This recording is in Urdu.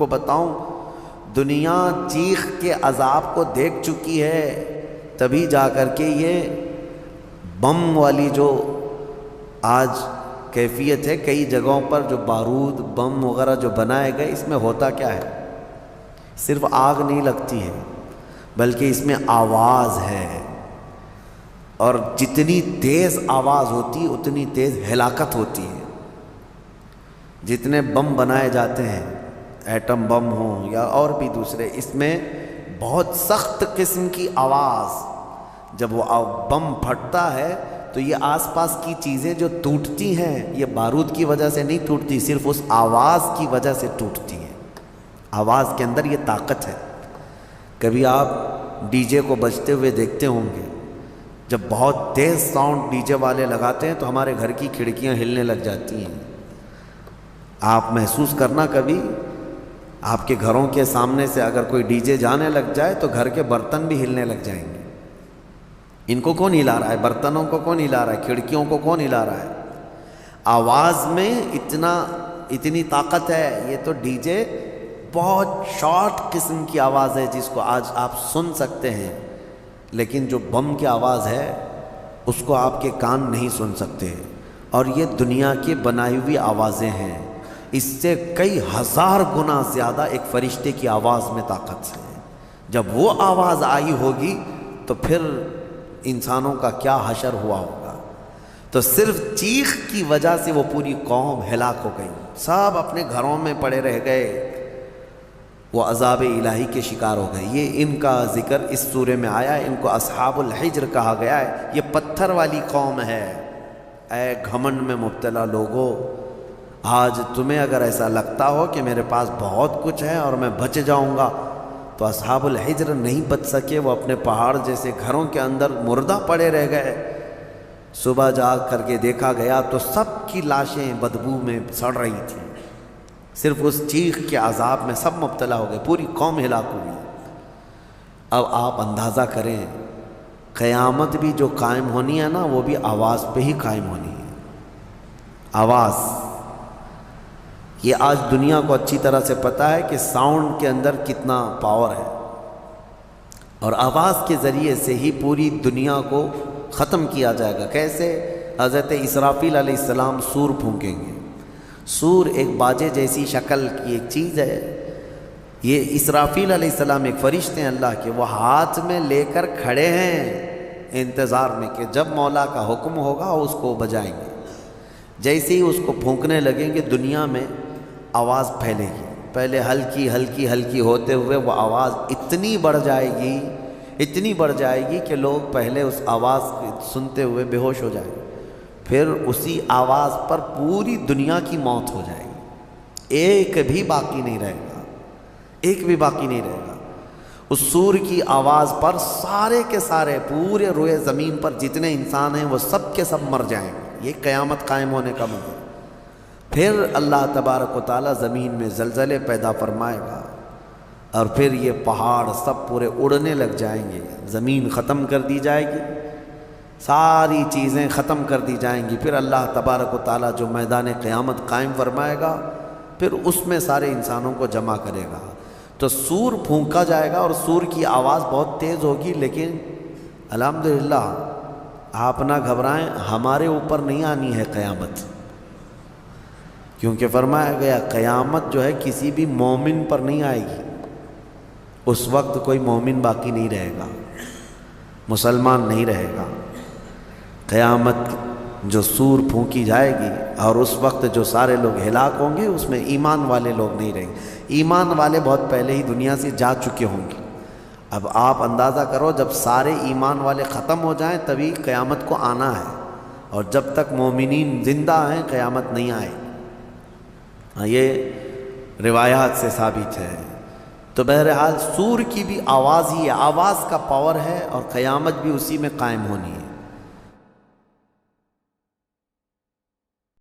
کو بتاؤں، دنیا چیخ کے عذاب کو دیکھ چکی ہے، تبھی جا کر کے یہ بم والی جو آج کیفیت ہے کئی جگہوں پر، جو بارود بم وغیرہ جو بنائے گئے، اس میں ہوتا کیا ہے؟ صرف آگ نہیں لگتی ہے بلکہ اس میں آواز ہے، اور جتنی تیز آواز ہوتی اتنی تیز ہلاکت ہوتی ہے۔ جتنے بم بنائے جاتے ہیں، ایٹم بم ہوں یا اور بھی دوسرے، اس میں بہت سخت قسم کی آواز، جب وہ بم پھٹتا ہے تو یہ آس پاس کی چیزیں جو ٹوٹتی ہیں یہ بارود کی وجہ سے نہیں ٹوٹتی، صرف اس آواز کی وجہ سے ٹوٹتی ہیں۔ آواز کے اندر یہ طاقت ہے۔ کبھی آپ ڈی جے کو بجتے ہوئے دیکھتے ہوں گے، جب بہت تیز ساؤنڈ ڈی جے والے لگاتے ہیں تو ہمارے گھر کی کھڑکیاں ہلنے لگ جاتی ہیں۔ آپ محسوس کرنا، کبھی آپ کے گھروں کے سامنے سے اگر کوئی ڈی جے جانے لگ جائے تو گھر کے برتن بھی ہلنے لگ جائیں گے۔ ان کو کون ہلا رہا ہے؟ برتنوں کو کون ہلا رہا ہے؟ کھڑکیوں کو کون ہلا رہا ہے؟ آواز میں اتنی طاقت ہے۔ یہ تو ڈی جے بہت شارٹ قسم کی آواز ہے جس کو آج آپ سن سکتے ہیں، لیکن جو بم کی آواز ہے اس کو آپ کے کان نہیں سن سکتے، اور یہ دنیا کی بنائی ہوئی آوازیں ہیں۔ اس سے کئی ہزار گنا زیادہ ایک فرشتے کی آواز میں طاقت ہے۔ جب وہ آواز آئی ہوگی تو پھر انسانوں کا کیا حشر ہوا ہوگا۔ تو صرف چیخ کی وجہ سے وہ پوری قوم ہلاک ہو گئی، سب اپنے گھروں میں پڑے رہ گئے، وہ عذاب الہی کے شکار ہو گئے۔ یہ ان کا ذکر اس سورے میں آیا ہے، ان کو اصحاب الحجر کہا گیا ہے۔ یہ پتھر والی قوم ہے۔ اے گھمنڈ میں مبتلا لوگو، آج تمہیں اگر ایسا لگتا ہو کہ میرے پاس بہت کچھ ہے اور میں بچ جاؤں گا، تو اصحاب الحجر نہیں بچ سکے۔ وہ اپنے پہاڑ جیسے گھروں کے اندر مردہ پڑے رہ گئے۔ صبح جاگ کر کے دیکھا گیا تو سب کی لاشیں بدبو میں سڑ رہی تھیں، صرف اس چیخ کے عذاب میں سب مبتلا ہو گئے، پوری قوم ہلاک ہوئی۔ اب آپ اندازہ کریں، قیامت بھی جو قائم ہونی ہے نا، وہ بھی آواز پہ ہی قائم ہونی ہے۔ آواز، یہ آج دنیا کو اچھی طرح سے پتہ ہے کہ ساؤنڈ کے اندر کتنا پاور ہے، اور آواز کے ذریعے سے ہی پوری دنیا کو ختم کیا جائے گا۔ کیسے؟ حضرت اسرافیل علیہ السلام سور پھونکیں گے۔ سور ایک باجے جیسی شکل کی ایک چیز ہے۔ یہ اسرافیل علیہ السلام ایک فرشتے ہیں اللہ کے، وہ ہاتھ میں لے کر کھڑے ہیں انتظار میں کہ جب مولا کا حکم ہوگا اس کو بجائیں گے۔ جیسے ہی اس کو پھونکنے لگیں گے دنیا میں آواز پھیلے گی، پہلے ہلکی ہلکی ہلکی ہوتے ہوئے وہ آواز اتنی بڑھ جائے گی کہ لوگ پہلے اس آواز کو سنتے ہوئے بے ہوش ہو جائیں گے، پھر اسی آواز پر پوری دنیا کی موت ہو جائے گی، ایک بھی باقی نہیں رہے گا، ایک بھی باقی نہیں رہے گا۔ اس سور کی آواز پر سارے کے سارے پورے روئے زمین پر جتنے انسان ہیں وہ سب کے سب مر جائیں گے۔ یہ قیامت قائم ہونے کا مطلب۔ پھر اللہ تبارک و تعالیٰ زمین میں زلزلے پیدا فرمائے گا، اور پھر یہ پہاڑ سب پورے اڑنے لگ جائیں گے، زمین ختم کر دی جائے گی، ساری چیزیں ختم کر دی جائیں گی۔ پھر اللہ تبارک و تعالیٰ جو میدان قیامت قائم فرمائے گا، پھر اس میں سارے انسانوں کو جمع کرے گا۔ تو سور پھونکا جائے گا، اور سور کی آواز بہت تیز ہوگی، لیکن الحمدللہ آپ نہ گھبرائیں، ہمارے اوپر نہیں آنی ہے قیامت، کیونکہ فرمایا گیا قیامت جو ہے کسی بھی مومن پر نہیں آئے گی۔ اس وقت کوئی مومن باقی نہیں رہے گا، مسلمان نہیں رہے گا۔ قیامت جو سور پھونکی جائے گی، اور اس وقت جو سارے لوگ ہلاک ہوں گے، اس میں ایمان والے لوگ نہیں رہیں گے۔ ایمان والے بہت پہلے ہی دنیا سے جا چکے ہوں گے۔ اب آپ اندازہ کرو، جب سارے ایمان والے ختم ہو جائیں تبھی قیامت کو آنا ہے، اور جب تک مومنین زندہ ہیں قیامت نہیں آئے۔ یہ روایات سے ثابت ہے۔ تو بہرحال سور کی بھی آواز ہی ہے، آواز کا پاور ہے، اور قیامت بھی اسی میں قائم ہونی ہے۔